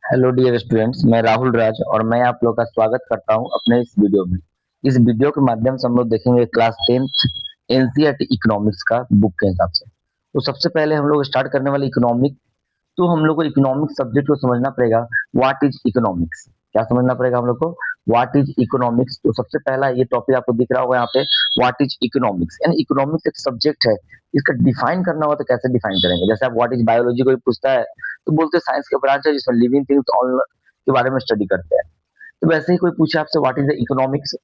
Hello dear students, मैं राहुल राज और मैं आप लोग का स्वागत करता हूं अपने इस वीडियो में। इस वीडियो के माध्यम से हम लोग देखेंगे क्लास 10th एनसीईआरटी इकोनॉमिक्स का बुक के हिसाब से। तो सबसे पहले हम लोग स्टार्ट करने वाले इकोनॉमिक। तो हम लोग को इकोनॉमिक्स सब्जेक्ट को समझना पड़ेगा। व्हाट इज इकोनॉमिक्स, क्या समझना पड़ेगा हम लोग को? What is economics. तो सबसे पहला ये टॉपिक आपको दिख रहा होगा यहाँ पे, व्हाट इज इकोनॉमिक्स। यानी इकोनॉमिक्स एक सब्जेक्ट है, इसका डिफाइन करना होगा तो कैसे डिफाइन करेंगे? जैसे आप व्हाट इज बायोलॉजी कोई पूछता है तो बोलते हैं साइंस का ब्रांच है जिसमें लिविंग थिंग्स ऑल के बारे में स्टडी करते हैं। तो वैसे ही कोई पूछे आपसे व्हाट इज द इकोनॉमिक्स,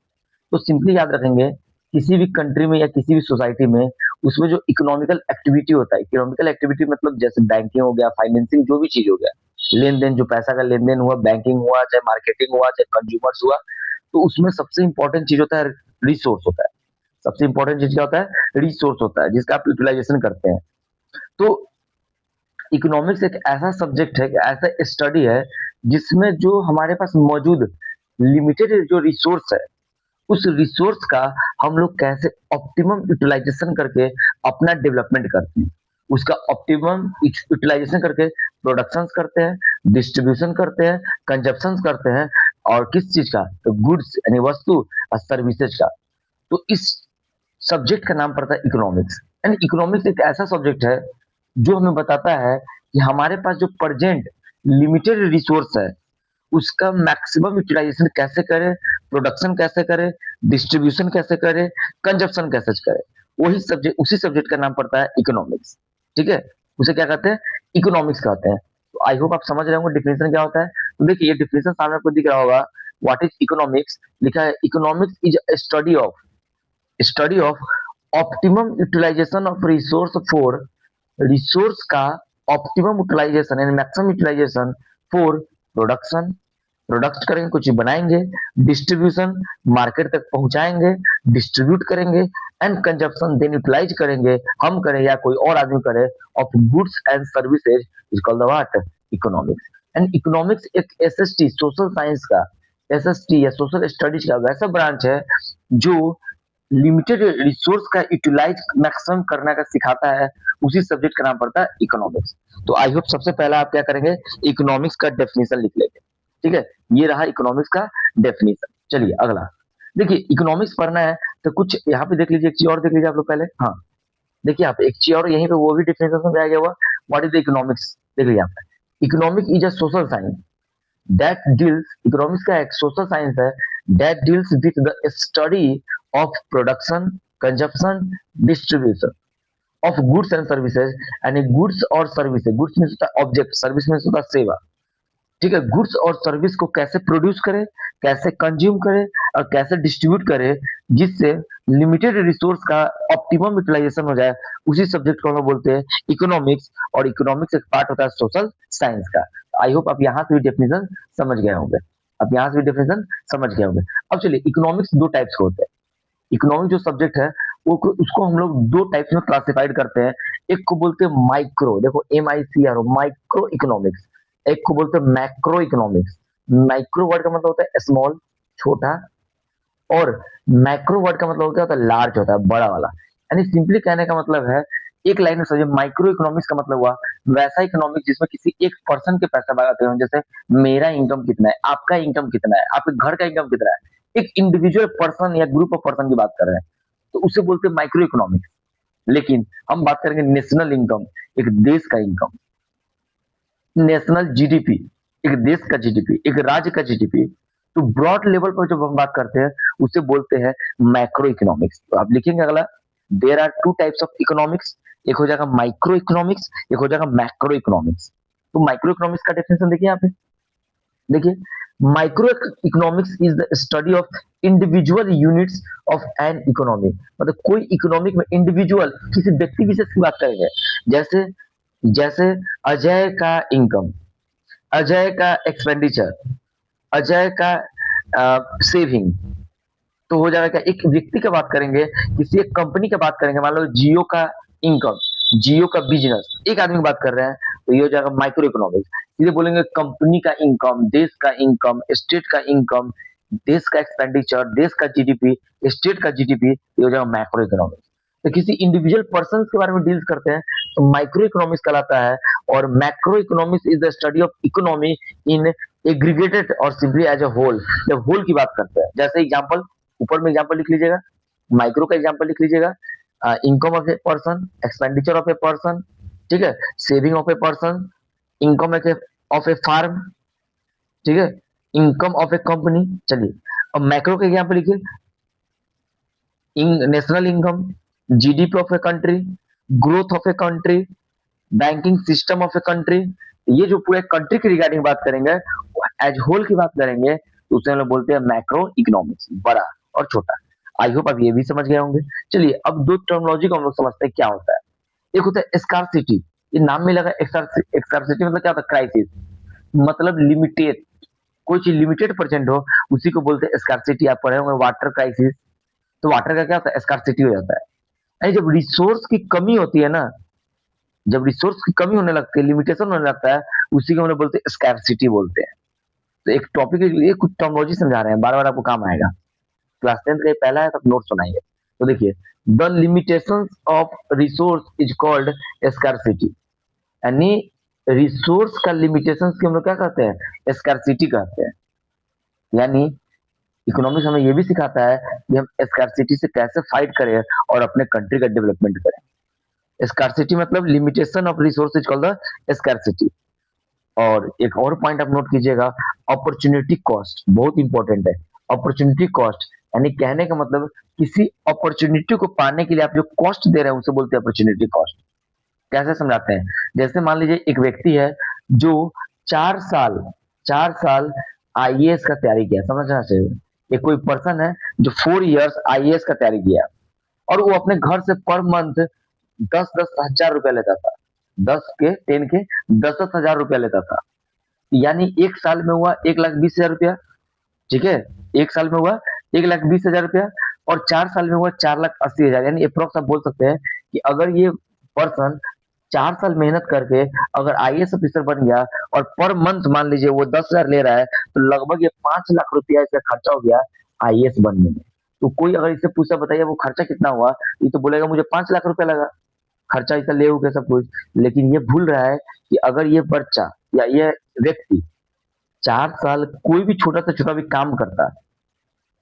तो सिंपली याद रखेंगे किसी भी कंट्री में या किसी भी सोसाइटी में उसमें जो इकोनॉमिकल एक्टिविटी होता है, इकोनॉमिकल एक्टिविटी मतलब जैसे बैंकिंग हो गया, फाइनेंसिंग, जो भी चीज हो गया, लेन देन, जो पैसा का लेन देन हुआ, बैंकिंग हुआ, चाहे मार्केटिंग हुआ, चाहे कंज्यूमर्स हुआ, तो उसमें सबसे इंपॉर्टेंट चीज होता है रिसोर्स होता है। सबसे इंपॉर्टेंट चीज क्या होता है? रिसोर्स होता है, जिसका आप यूटिलाइजेशन करते हैं। तो इकोनॉमिक्स एक ऐसा सब्जेक्ट है, ऐसा स्टडी है जिसमें जो हमारे पास मौजूद लिमिटेड जो रिसोर्स है, उस रिसोर्स का हम लोग कैसे ऑप्टिमम यूटिलाइजेशन करके अपना डेवलपमेंट करते हैं। उसका ऑप्टिमम यूटिलाइजेशन करके प्रोडक्शन करते हैं, डिस्ट्रीब्यूशन करते हैं, कंजप्शन करते हैं। और किस चीज का? तो गुड्स यानी वस्तु और सर्विसेज का। तो इस सब्जेक्ट का नाम पड़ता है इकोनॉमिक्स। यानी इकोनॉमिक्स एक ऐसा सब्जेक्ट है जो हमें बताता है कि हमारे पास जो प्रेजेंट लिमिटेड रिसोर्स है उसका मैक्सिमम यूटिलाइजेशन कैसे करें, प्रोडक्शन कैसे करें, डिस्ट्रीब्यूशन कैसे करें, कंजप्शन कैसे करें। वही सब्जेक्ट, उसी सब्जेक्ट का नाम पड़ता है इकोनॉमिक्स। ठीक है, उसे क्या कहते हैं? इकोनॉमिक्स कहते हैं। तो आई होप आप समझ रहे होंगे डिफिनेशन क्या होता है। तो देखिए ये डिफिनेशन सामने आपको दिख रहा होगा। व्हाट इज इकोनॉमिक्स लिखा है, economics is study of optimum utilisation of resource for, resource का ऑप्टिमम यूटिलाइजेशन यानी maximum utilisation for production, product करेंगे, कुछ बनाएंगे, डिस्ट्रीब्यूशन, मार्केट तक पहुंचाएंगे, डिस्ट्रीब्यूट करेंगे, एंड कंजप्शन देन यूटिलाइज करेंगे, हम करें या कोई और आदमी करे, of goods and services is called the what? Economics. And economics एक एसएसटी सोशल साइंस का, एसएसटी या सोशल स्टडीज का वैसा ब्रांच है जो लिमिटेड रिसोर्स का यूटिलाइज मैक्सिमम करने का सिखाता है। उसी सब्जेक्ट का नाम पड़ता है इकोनॉमिक्स। तो आई होप सबसे पहला आप क्या करेंगे, इकोनॉमिक्स का डेफिनेशन लिख लेंगे। ठीक है, ये रहा इकोनॉमिक्स का डेफिनेशन। चलिए अगला देखिए, इकोनॉमिक्स पढ़ना है तो कुछ यहाँ पे देख लीजिए, एक चीज और देख लीजिए आप लोग पहले। हाँ, देखिए आप एक चीज और यहीं पे वो भी डेफिनेशन समझाया गया हुआ। व्हाट इज द इकोनॉमिक्स देख लीजिए आप। Economic is a social science that deals, economics का एक सोशल साइंस है that deals with the study of production, consumption, distribution of goods and services. यानी गुड्स और सर्विसेज, गुड्स में होता है ऑब्जेक्ट, सर्विस में होता है सेवा। ठीक है, गुड्स और सर्विस को कैसे प्रोड्यूस करें, कैसे कंज्यूम करें और कैसे डिस्ट्रीब्यूट करें जिससे लिमिटेड रिसोर्स का ऑप्टिमम यूटिलाइजेशन हो जाए, उसी सब्जेक्ट को हम लोग बोलते हैं इकोनॉमिक्स। और इकोनॉमिक्स एक पार्ट होता है सोशल साइंस का। आई होप आप यहाँ से भी डेफिनेशन समझ गए होंगे। आप यहाँ से भी डेफिनेशन समझ गए होंगे। अब चलिए, इकोनॉमिक्स दो टाइप्स के होते हैं। इकोनॉमिक जो सब्जेक्ट है वो उसको हम लोग दो टाइप्स में क्लासिफाइड करते हैं। एक को बोलते हैं माइक्रो, देखो MICRO, माइक्रो इकोनॉमिक्स। एक को बोलते हैं मैक्रो इकोनॉमिक्स। माइक्रो वर्ड का मतलब होता है स्मॉल, छोटा, और मैक्रो वर्ड का मतलब क्या होता है? लार्ज होता है, बड़ा वाला। यानी सिंपली कहने का मतलब है, एक लाइन में समझिए, माइक्रो इकोनॉमिक्स का मतलब हुआ वैसा इकोनॉमिक्स जिसमें किसी एक पर्सन के पैसा लगाते हो। जैसे मेरा इनकम कितना है, आपका इनकम कितना है, आपके घर का इनकम कितना है, एक इंडिविजुअल पर्सन या ग्रुप ऑफ पर्सन की बात कर रहे हैं, तो उसे बोलते हैं माइक्रो इकोनॉमिक्स। लेकिन हम बात करेंगे नेशनल इनकम, एक देश का इनकम, नेशनल जीडीपी, एक देश का जीडीपी, एक राज्य का जीडीपी। तो ब्रॉड लेवल पर जब हम बात करते हैं उसे बोलते हैं मैक्रो इकोनॉमिक्स। तो आप लिखेंगे अगला, there are two types of economics. एक हो जाएगा माइक्रो इकोनॉमिक्स, एक हो जाएगा मैक्रो इकोनॉमिक्स। तो माइक्रो इकोनॉमिक्स का डेफिनेशन देखिए यहाँ पे, देखिए, micro economics is the study of individual units of an economy. मतलब कोई इकोनॉमिक में इंडिविजुअल किसी व्यक्ति विशेष की बात करेंगे। जैसे जैसे अजय का इनकम, अजय का एक्सपेंडिचर, अजय का सेविंग। तो हो जाएगा क्या, एक व्यक्ति का बात करेंगे, किसी एक कंपनी का बात करेंगे, मान लो जियो का इनकम, जियो का बिजनेस, एक आदमी की बात कर रहे हैं, तो ये हो जाएगा माइक्रो इकोनॉमिक्स। सीधे बोलेंगे कंपनी का इनकम, देश का इनकम, स्टेट का इनकम, देश का एक्सपेंडिचर, देश का जीडीपी, स्टेट का जीडीपी, ये हो जाएगा मैक्रो इकोनॉमिक्स। तो किसी इंडिविजुअल पर्सन के बारे में डील करते हैं माइक्रो इकोनॉमिक्स कहलाता है, और macro economics is the study of economy in aggregated और सिंपली एज अ होल। जब होल की बात करते हैं, जैसे एग्जांपल ऊपर में एग्जांपल लिख लीजिएगा, माइक्रो का एग्जांपल लिख लीजिएगा, income of a person, expenditure of a person, ठीक है, saving of a person, income of a farm, ठीक है, इनकम ऑफ ए कंपनी। चलिए अब मैक्रो का एग्जांपल लिखिए, national income, GDP of a country, growth of a country, banking system of a country. ये जो पूरे कंट्री के रिगार्डिंग बात करेंगे, एज होल की बात करेंगे, तो उसे हम लोग बोलते हैं मैक्रो इकोनॉमिक्स, बड़ा और छोटा। आई होप आप ये भी समझ गए होंगे। चलिए अब दो टर्मिनोलॉजी को हम लोग समझते हैं क्या होता है। एक होता है स्कार्सिटी, ये नाम में लगा स्कार्सिटी मतलब क्या होता है, क्राइसिस, मतलब लिमिटेड, कोई चीज लिमिटेड परसेंट हो उसी को बोलते हैं स्कार्सिटी। आप पढ़े होंगे वाटर क्राइसिस, तो वाटर का क्या होता है, स्कार्सिटी हो जाता है। यानी जब रिसोर्स की कमी होती है ना, जब रिसोर्स की कमी होने लगती है, लिमिटेशन होने लगता है, उसी को हम लोग बोलते हैं स्कैर्सिटी बोलते हैं। तो एक टॉपिक के लिए कुछ टर्मिनोलॉजी समझा रहे हैं, बार बार आपको काम आएगा। क्लास 10 का ये पहला है, तब नोट सुनाइए। तो देखिए, the limitation of resource is called scarcity, यानी रिसोर्स का लिमिटेशन की हम लोग क्या कहते हैं, स्कैर्सिटी कहते हैं। यानी इकोनॉमिक्स हमें ये भी सिखाता है कि हम स्कैर्सिटी से कैसे फाइट करें और अपने कंट्री का डेवलपमेंट करें। स्कार्सिटी मतलब limitation of resource is called the scarcity. और एक और पॉइंट आप नोट कीजिएगा, अपॉर्चुनिटी कॉस्ट बहुत इंपॉर्टेंट है। अपॉर्चुनिटी कॉस्ट यानी कहने का मतलब किसी अपॉर्चुनिटी को पाने के लिए आप जो कॉस्ट दे रहे हैं उसे बोलते हैं अपॉर्चुनिटी कॉस्ट। कैसे समझाते हैं, जैसे मान लीजिए एक व्यक्ति है जो 4 साल आईएएस का तैयारी किया, समझना चाहिए। एक कोई पर्सन है जो 4 इयर्स आईएएस का तैयारी किया, और वो अपने घर से पर मंथ 10-10 हजार रुपया लेता था, 10 के 10 के 10-10 हजार रुपया लेता था। यानी एक साल में हुआ 1,20,000 रुपया, ठीक है, एक साल में हुआ 1,20,000 रुपया, और 4 साल में हुआ 4,80,000। यानी अप्रोक्स आप बोल सकते हैं कि अगर ये पर्सन 4 साल मेहनत करके अगर आईएएस ऑफिसर बन गया, और पर मंथ मान लीजिए वो 10,000 ले रहा है, तो लगभग ये 5 लाख रुपया इसका खर्चा हो गया आईएएस बनने में। तो कोई अगर इससे पूछा, बताइए वो खर्चा कितना हुआ, ये तो बोलेगा मुझे 5 लाख रुपया लगा, खर्चा इतना ले के सब कुछ। लेकिन ये भूल रहा है कि अगर ये बच्चा या ये व्यक्ति 4 साल कोई भी छोटा से छोटा भी काम करता,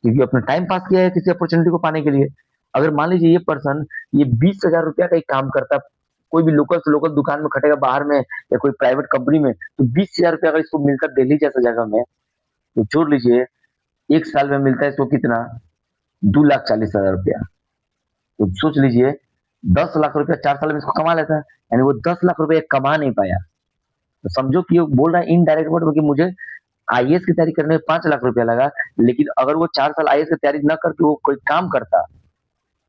क्योंकि अपना टाइम पास किया है किसी अपॉर्चुनिटी को पाने के लिए। अगर मान लीजिए ये पर्सन ये 20,000 रुपया का ही काम करता, कोई भी लोकल से लोकल दुकान में खटेगा बाहर में या कोई प्राइवेट कंपनी में, तो 20,000 रुपया अगर इसको मिलता दिल्ली जैसा जगह में, तो जोड़ लीजिए एक साल में मिलता है इसको कितना, 2,40,000 रुपया। तो सोच लीजिए 10 लाख रुपया 4 साल में इसको कमा लेता है, यानी वो 10 लाख रुपया कमा नहीं पाया। तो समझो कि वो बोल रहा है इनडायरेक्ट वर्ड में कि मुझे आईएएस की तैयारी करने में 5 लाख रुपया लगा, लेकिन अगर वो 4 साल आईएएस की तैयारी न करके वो कोई काम करता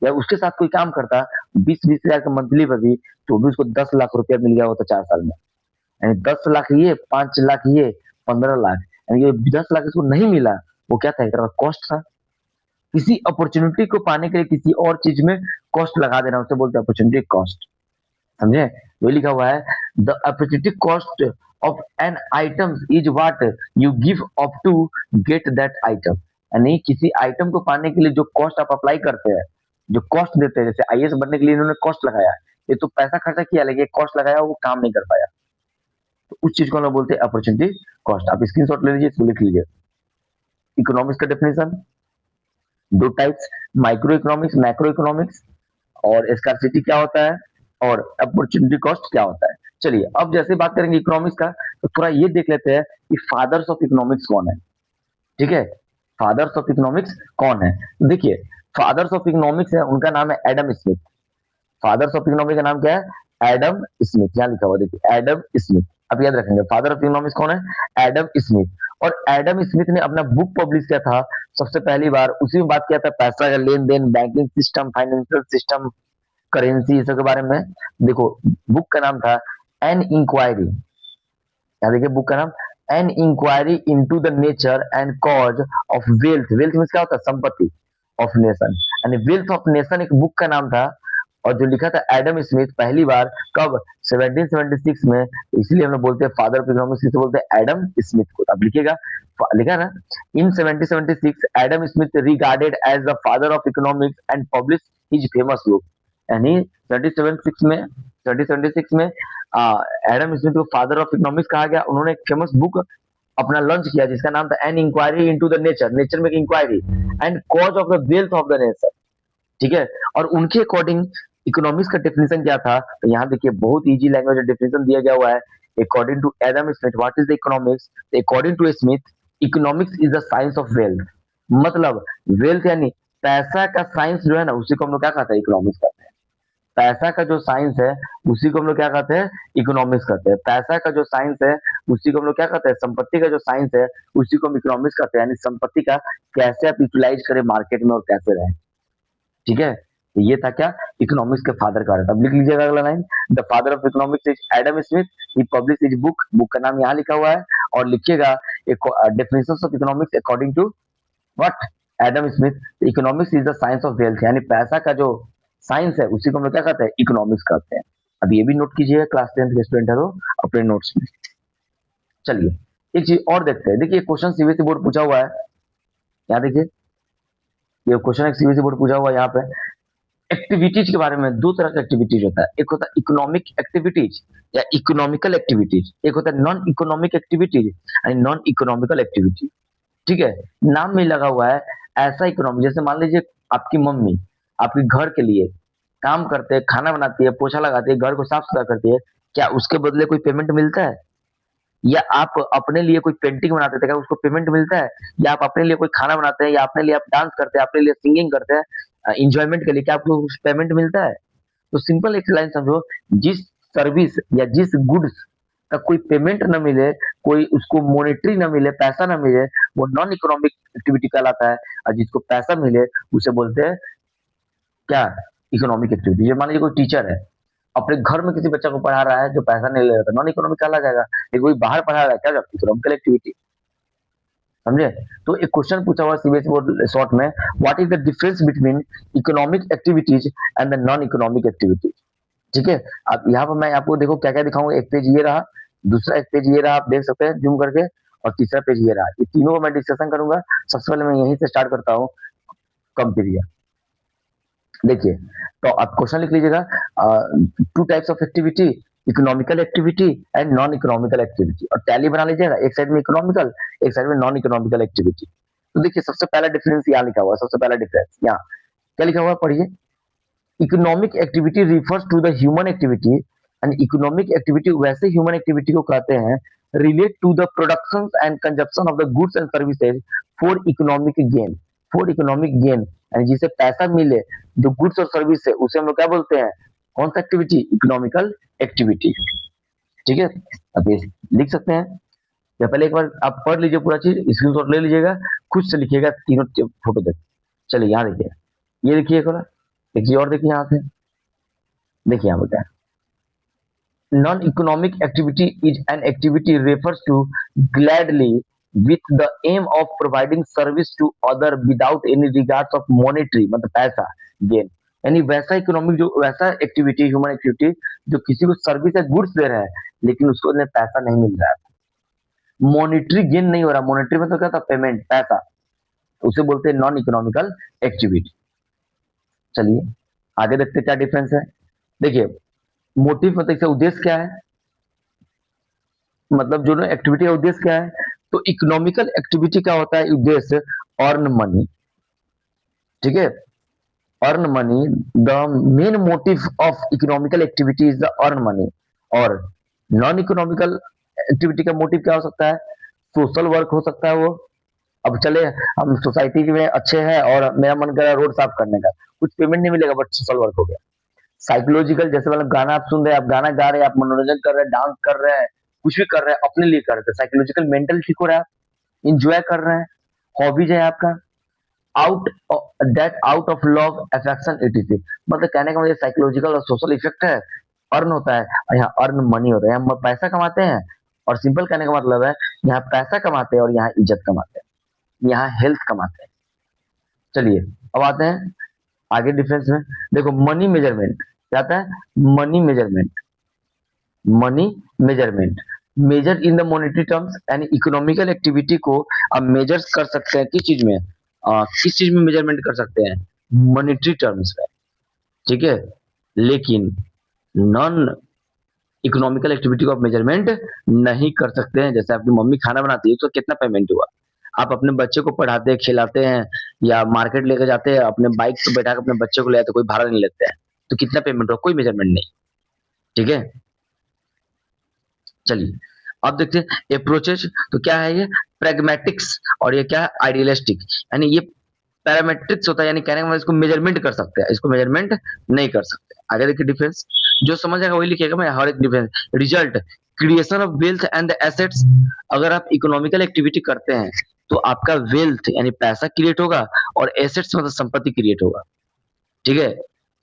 या उसके साथ कोई काम करता 20-20 हजार का मंथली पर भी, तो भी उसको 10 लाख रुपया मिल गया होता 4 साल में। यानी 10 लाख ये, 5 लाख ये, 15 लाख, यानी ये 10 लाख इसको नहीं मिला, वो क्या था, एक तरह का कॉस्ट था। किसी अपॉर्चुनिटी को पाने के लिए किसी और चीज में कॉस्ट लगा देना, उसे बोलते हैं अपॉर्चुनिटी कॉस्ट। समझे, वही लिखा हुआ है, the opportunity cost of an item is what you give up to get that item. यानी किसी आइटम को पाने के लिए जो कॉस्ट आप अप्लाई करते हैं, जो कॉस्ट देते हैं, जैसे आईएएस बनने के लिए इन्होंने कॉस्ट लगाया, ये तो पैसा खर्चा किया लेकिन कॉस्ट लगाया वो काम नहीं कर पाया, तो उस चीज को हम लोग बोलते हैं अपॉर्चुनिटी कॉस्ट। आप स्क्रीनशॉट ले लीजिए, इसको लिख लीजिए। इकोनॉमिक्स का डेफिनेशन दो types, micro economics, macro economics, और स्कार्सिटी क्या होता है और अपॉर्चुनिटी कॉस्ट क्या होता है। चलिए अब जैसे बात करेंगे इकोनॉमिक्स का, तो थोड़ा ये देख लेते हैं कि फादर्स ऑफ इकोनॉमिक्स कौन है। ठीक है, फादर्स ऑफ इकोनॉमिक्स कौन है, देखिए फादर्स ऑफ इकोनॉमिक्स है, उनका नाम है Adam Smith. Fathers of economics का नाम क्या है, एडम स्मिथ, यहाँ लिखा हुआ देखिए एडम स्मिथ। अब याद रखेंगे फादर ऑफ इकोनॉमिक्स कौन है, एडम स्मिथ। और एडम स्मिथ ने अपना बुक पब्लिश किया था सबसे पहली बार, उसी में बात किया था पैसा का लेन देन, banking system, financial system, currency, ये सब के बारे में। देखो बुक का नाम था एन इंक्वायरी, यहाँ देखिए बुक का नाम an inquiry into the nature and cause of wealth. Wealth means क्या होता है, संपत्ति ऑफ नेशन, यानी वेल्थ ऑफ नेशन एक बुक का नाम था, और जो लिखा था एडम स्मिथ पहली बार कब, 1776 में। इसलिए हम लोग बोलते हैं फादर ऑफ इकोनॉमिक्स, किसे बोलते हैं, एडम स्मिथ को। अब लिखिएगा, लिखा ना, in 1776 Adam Smith regarded as the father of economics and publish his famous book. यानी 1776 में 1776 में एडम स्मिथ को फादर ऑफ इकोनॉमिक्स कहा गया। उन्होंने एक फेमस बुक अपना लॉन्च किया जिसका नाम था an inquiry into the nature, nature में inquiry and cause of the wealth of the nature. ठीक है, और उनके अकॉर्डिंग इकोनॉमिक्स का डेफिनेशन क्या था, तो यहाँ देखिए बहुत इजी लैंग्वेज में डेफिनेशन दिया गया हुआ है। According to Adam Smith what is the economics, according to Smith economics is the science of wealth. मतलब वेल्थ यानी पैसा का साइंस जो है ना, उसी को हम लोग क्या कहते हैं, इकोनॉमिक्स कहते हैं। पैसा का जो साइंस है उसी को हम लोग क्या कहते हैं, इकोनॉमिक्स कहते हैं। पैसा का जो साइंस है उसी को हम लोग क्या कहते हैं, संपत्ति का जो साइंस है उसी को हम इकोनॉमिक्स कहते हैं। यानी संपत्ति का कैसे आप यूटिलाइज करें मार्केट में और कैसे रहें। ठीक है, तो ये था क्या, इकोनॉमिक्स के फादर का। अब लिख लीजिएगा अगला line, the father of economics is Adam Smith, he publish his book, book का नाम यहाँ लिखा हुआ है। और लिखिएगा definitions of economics according to what, Adam Smith. Economics is the science of wealth, यानी पैसा का जो साइंस है उसी को हम लोग क्या कहते हैं, इकोनॉमिक्स कहते हैं। अब ये भी नोट कीजिएगा, क्लास 10th के स्टूडेंट है तो अपने नोट्स में। चलिए एक चीज और देखते हैं। देखिए क्वेश्चन सीबीएसई बोर्ड पूछा हुआ है, यहाँ देखिए ये क्वेश्चन एक सीबीएसई बोर्ड पूछा हुआ है। यहाँ पे एक्टिविटीज के बारे में, दो तरह का एक्टिविटीज होता है, एक होता है इकोनॉमिक एक्टिविटीज या इकोनॉमिकल एक्टिविटीज, एक होता है non economic activities and non economical activity. ठीक है, नाम में लगा हुआ है ऐसा इकोनॉमिक, जैसे मान लीजिए आपकी मम्मी आपके घर के लिए काम करते हैं, खाना बनाती है, पोछा लगाती है, घर को साफ सुथरा करती है, क्या उसके बदले कोई पेमेंट मिलता है? या आप अपने लिए कोई पेंटिंग बनाते थे, क्या उसको पेमेंट मिलता है? या आप अपने लिए कोई खाना बनाते हैं, या अपने लिए आप डांस करते हैं, अपने लिए सिंगिंग करते हैं इंजॉयमेंट के लिए, क्या आपको पेमेंट मिलता है? तो सिंपल एक लाइन समझो, जिस सर्विस या जिस गुड्स का कोई पेमेंट न मिले, कोई उसको मॉनेटरी न मिले, पैसा न मिले, वो नॉन इकोनॉमिक एक्टिविटी कहलाता है। और जिसको पैसा मिले उसे बोलते हैं क्या, इकोनॉमिक एक्टिविटी। ये मान लीजिए कोई टीचर है, अपने घर में किसी बच्चा को पढ़ा रहा है जो पैसा नहीं ले रहा था, नॉन इकोनॉमिक कहला जाएगा। लेकिन कोई बाहर पढ़ा रहा है, क्या इकोनॉमिकल एक्टिविटी। समझे? तो एक क्वेश्चन पूछा हुआ सीबीएसई बोर्ड शॉर्ट में, what is the difference between economic activities and the non economic activities. ठीक है, अब यहाँ पर मैं आपको देखो क्या क्या दिखाऊंगा। एक पेज ये रहा, दूसरा एक पेज ये रहा, आप देख सकते हैं जूम करके, और तीसरा पेज ये रहा। ये तीनों को मैं डिस्कशन करूंगा। सबसे पहले मैं यहीं से स्टार्ट करता हूँ, कंपेरिया। देखिए, तो आप क्वेश्चन लिख लीजिएगा, to types of activity, economical activity and non economical activity, और टैली बना लीजिएगा, एक साइड में इकोनॉमिकल, एक साइड में नॉन इकोनॉमिकल एक्टिविटी। तो देखिए सबसे पहला डिफरेंस यहाँ लिखा हुआ है, सबसे पहला डिफरेंस यहाँ क्या लिखा हुआ है, पढ़िए। Economic activity refers to the human activity, and economic activity वैसे ह्यूमन एक्टिविटी को कहते हैं relate to the production and consumption of the goods and services for economic gain, for economic gain, यानी जिसे पैसा मिले, जो गुड्स और सर्विस है उसे हम लोग क्या बोलते हैं, कौन सा एक्टिविटी, इकोनॉमिकल एक्टिविटी। ठीक है, अब ये लिख सकते हैं, या पहले एक बार आप पढ़ लीजिए पूरा चीज, स्क्रीनशॉट ले लीजिएगा, खुद से लिखिएगा, तीनों फोटो देख। चलिए यहाँ देखिए, ये देखिए थोड़ा, एक चीज और देखिए यहाँ से, देखिए यहाँ बताया, non economic activity is an activity refers to gladly with the aim of providing service to other without any regards of monetary, मतलब पैसा गेन। यानी वैसा इकोनॉमिक, जो वैसा एक्टिविटी, ह्यूमन एक्टिविटी जो किसी को सर्विस या गुड्स दे रहा है लेकिन उसको पैसा नहीं मिल रहा है, मॉनेटरी गेन नहीं हो रहा। मॉनेटरी मतलब क्या था, पेमेंट, पैसा, उसे बोलते हैं नॉन इकोनॉमिकल एक्टिविटी। चलिए आगे देखते क्या डिफरेंस है। देखिए मोटिव मतलब इसका उद्देश्य क्या है, मतलब जो एक्टिविटी का उद्देश्य क्या है, तो इकोनॉमिकल एक्टिविटी का होता है उद्देश्य अर्न मनी। ठीक है, earn money, the main motive of economical activity is the earn money. और नॉन इकोनॉमिकल एक्टिविटी का मोटिव क्या हो सकता है, सोशल वर्क हो सकता है वो। अब चले हम सोसाइटी में अच्छे हैं और मेरा मन कर रहा है रोड साफ करने का, कुछ पेमेंट नहीं मिलेगा बट सोशल वर्क हो गया। साइकोलॉजिकल, जैसे मतलब गाना आप सुन रहे हैं, आप गाना गा रहे हैं, आप मनोरंजन कर रहे हैं, डांस कर रहे हैं, कुछ भी कर रहे हैं अपने लिए कर रहे हैं, साइकोलॉजिकल मेंटल ठीक हो रहा है, इंजॉय कर रहे हैं, हॉबीज है आपका, out that out of love affection it, मतलब कहने का मतलब साइकोलॉजिकल और सोशल इफेक्ट है, अर्न होता है, और यहाँ अर्न मनी होता है, यहाँ पैसा कमाते हैं। और सिंपल कहने का मतलब है यहाँ पैसा कमाते हैं और यहाँ इज्जत कमाते हैं, यहाँ हेल्थ कमाते हैं। चलिए अब आते हैं आगे डिफरेंस में। देखो मनी मेजरमेंट क्या आता है, money measurement, money measurement measure in the monetary terms, यानी इकोनॉमिकल एक्टिविटी को आप मेजर कर सकते हैं किस चीज में, किस चीज में मेजरमेंट कर सकते हैं, मॉनेटरी टर्म्स में। ठीक है, लेकिन नॉन इकोनॉमिकल एक्टिविटी को आप मेजरमेंट नहीं कर सकते हैं। जैसे आपकी मम्मी खाना बनाती है तो कितना पेमेंट हुआ, आप अपने बच्चे को पढ़ाते हैं, खिलाते हैं या मार्केट लेकर जाते हैं, अपने बाइक पे बैठा के अपने बच्चे को ले आते, कोई भाड़ा नहीं लेते हैं, तो कितना पेमेंट हुआ, कोई मेजरमेंट नहीं। ठीक है, चलिए अब देखते हैं अप्रोचेज। तो क्या है ये प्रैग्मेटिक्स और ये क्या है आइडियलिस्टिक। यानी ये पैरामेट्रिक्स होता है, यानी कहने का मतलब इसको मेजरमेंट कर सकते हैं, इसको मेजरमेंट नहीं कर सकते। आगे देखिए डिफरेंस, जो समझेगा वही लिखेगा, मैं हर एक difference. Result creation of wealth and the assets. अगर आप इकोनॉमिकल एक्टिविटी करते हैं तो आपका वेल्थ यानी पैसा क्रिएट होगा और एसेट्स मतलब संपत्ति क्रिएट होगा। ठीक है,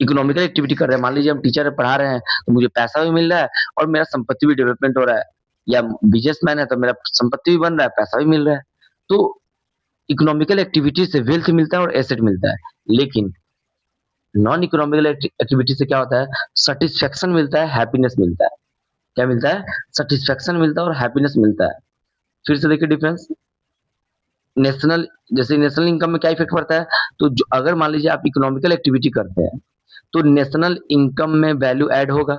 इकोनॉमिकल एक्टिविटी कर रहे हैं, मान लीजिए हम टीचर पढ़ा रहे हैं तो मुझे पैसा भी मिल रहा है और मेरा संपत्ति भी डेवलपमेंट हो रहा है, या बिजनेसमैन है तो मेरा संपत्ति भी बन रहा है, पैसा भी मिल रहा है। तो इकोनॉमिकल एक्टिविटी से वेल्थ मिलता है और एसेट मिलता है। लेकिन नॉन इकोनॉमिकल एक्टिविटी से क्या होता है, सेटिस्फेक्शन मिलता है, हैप्पीनेस मिलता है। क्या मिलता है, सेटिस्फेक्शन मिलता है और हैप्पीनेस मिलता है। फिर से देखिए डिफरेंस, नेशनल, जैसे नेशनल इनकम में क्या इफेक्ट पड़ता है, तो जो अगर मान लीजिए आप इकोनॉमिकल एक्टिविटी करते हैं तो नेशनल इनकम में वैल्यू ऐड होगा।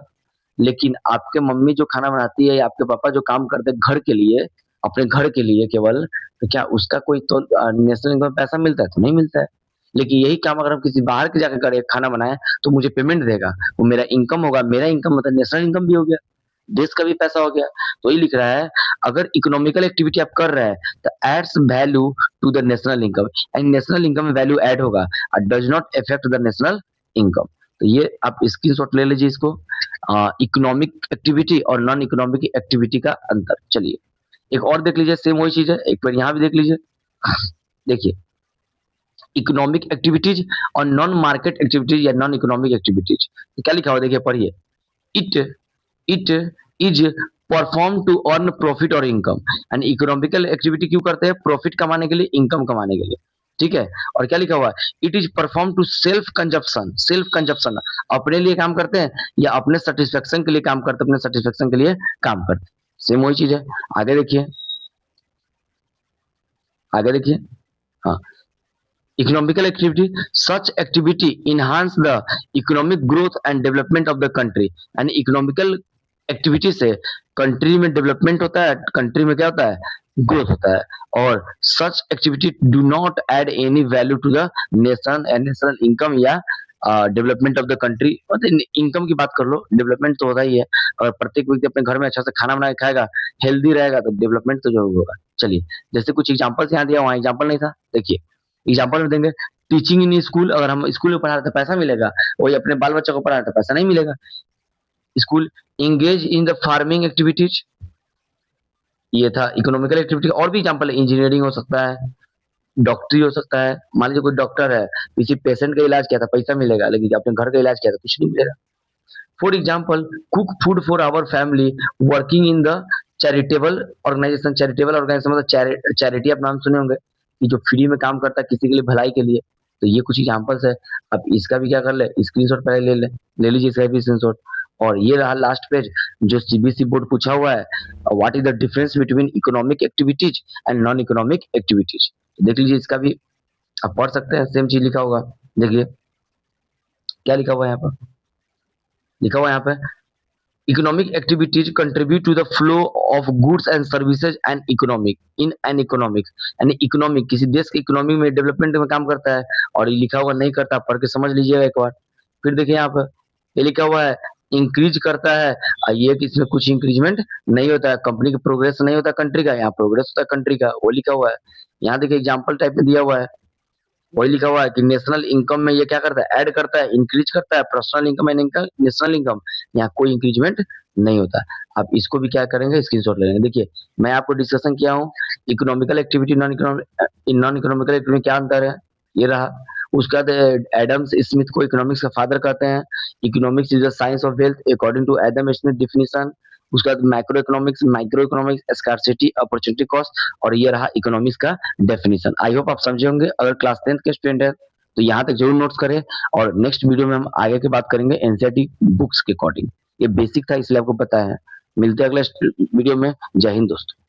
लेकिन आपके मम्मी जो खाना बनाती है या आपके पापा जो काम करते हैं घर के लिए, अपने घर के लिए केवल, तो क्या उसका कोई तो नेशनल इनकम में पैसा मिलता है, तो नहीं मिलता है। लेकिन यही काम अगर हम किसी बाहर के जाकर करे खाना बनाए तो मुझे पेमेंट देगा, वो मेरा इनकम होगा, मेरा इनकम मतलब नेशनल इनकम भी हो गया, देश का भी पैसा हो गया। तो ये लिख रहा है, अगर इकोनॉमिकल एक्टिविटी आप कर रहे हैं तो adds value to the national income, and national income में वैल्यू ऐड होगा और does not affect the national income. तो ये आप स्क्रीनशॉट ले लीजिए इसको, इकोनॉमिक एक्टिविटी और नॉन इकोनॉमिक एक्टिविटी का अंतर। चलिए एक और देख लीजिए, सेम वही चीज है, एक बार यहाँ भी देख लीजिए। देखिए इकोनॉमिक एक्टिविटीज और नॉन मार्केट एक्टिविटीज या नॉन इकोनॉमिक एक्टिविटीज, क्या लिखा हुआ देखिए पढ़िए। It it is perform to earn profit और इनकम। एंड इकोनॉमिकल एक्टिविटी क्यों करते हैं, प्रॉफिट कमाने के लिए, इनकम कमाने के लिए। ठीक है, और क्या लिखा हुआ है, it is perform to self consumption. Self consumption अपने लिए काम करते हैं या अपने सेटिस्फेक्शन के लिए काम करते हैं, अपने सेटिस्फेक्शन के लिए काम करते हैं, सेम वही चीज है। आगे देखिए, आगे देखिए, हाँ, economical activity, such activity enhance the economic growth and development of the country। यानी इकोनॉमिकल एक्टिविटी से कंट्री में डेवलपमेंट होता है, कंट्री में क्या होता है, ग्रोथ होता है। और such activity do not add any value to the nation and national income या डेवलपमेंट ऑफ द कंट्री। मतलब इनकम की बात कर लो, डेवलपमेंट तो होता ही है। अगर प्रत्येक व्यक्ति अपने घर में अच्छा से खाना बना के खाएगा, हेल्दी रहेगा, तो डेवलपमेंट तो जरूर होगा। चलिए जैसे कुछ एग्जाम्पल्स यहाँ दिया, वहाँ एग्जाम्पल नहीं था, देखिए एग्जाम्पल में देंगे। टीचिंग इन स्कूल, अगर हम स्कूल में पढ़ा रहे तो पैसा मिलेगा, वही अपने बाल बच्चों को पढ़ा रहे तो पैसा नहीं मिलेगा। School engage in the farming activities, ये था इकोनॉमिकल एक्टिविटी। और भी एग्जाम्पल है, इंजीनियरिंग हो सकता है, डॉक्टरी हो सकता है। मान लीजिए कोई डॉक्टर है, किसी पेशेंट का इलाज किया था, पैसा मिलेगा, लेकिन अपने घर का इलाज किया था, कुछ नहीं मिलेगा। For example cook food for our family, working in the charitable organisation. Charitable organisation मतलब चैरिटी, आप नाम सुने होंगे, कि जो फ्री में काम करता है किसी के लिए, भलाई के लिए। तो ये कुछ एग्जाम्पल्स है। अब इसका भी क्या कर ले, स्क्रीनशॉट पहले ले लीजिए इसका भी स्क्रीनशॉट। और ये रहा लास्ट पेज जो सीबीएसई बोर्ड पूछा हुआ है, what is the difference between economic activities and non economic activities. देख लीजिए इसका भी आप पढ़ सकते हैं, सेम चीज लिखा होगा। देखिए क्या लिखा हुआ है यहाँ पर, लिखा हुआ है यहाँ पे, economic activities contribute to the flow of goods and services and economic in an economic। यानी इकोनॉमिक किसी देश के इकोनॉमी में डेवलपमेंट में काम करता है, और ये लिखा हुआ नहीं करता, पढ़ के समझ लीजिएगा एक बार। फिर देखिए यहाँ पर ये लिखा हुआ है इंक्रीज करता है, और ये कि इसमें कुछ इंक्रीजमेंट नहीं होता है, कंपनी का प्रोग्रेस नहीं होता कंट्री का, यहाँ प्रोग्रेस होता है कंट्री का, वो लिखा हुआ है। यहाँ देखिए एग्जाम्पल टाइप में दिया हुआ है, वही लिखा हुआ है कि नेशनल इनकम में ये क्या करता है, ऐड करता है, इंक्रीज करता है, personal income and national income, यहाँ कोई इंक्रीजमेंट नहीं होता। आप इसको भी क्या करेंगे, स्क्रीनशॉट ले लेंगे। देखिए मैं आपको डिस्कशन किया हूँ economical activity, non economical activity में क्या अंतर है, ये रहा। उसके बाद एडम्स स्मिथ को इकोनॉमिक्स का फादर कहते हैं। Economics is the science of wealth according to Adam Smith definition. उसके बाद micro economics, micro economics, scarcity, opportunity cost, और ये रहा इकोनॉमिक्स का डेफिनेशन। आई होप आप समझे होंगे। अगर क्लास 10th के स्टूडेंट है तो यहाँ तक जरूर नोट्स करें, और नेक्स्ट वीडियो में हम आगे की बात करेंगे एनसीईआरटी बुक्स के अकॉर्डिंग। ये बेसिक था इसलिए आपको पता है। मिलते हैं अगले वीडियो में। जय हिंद दोस्तों।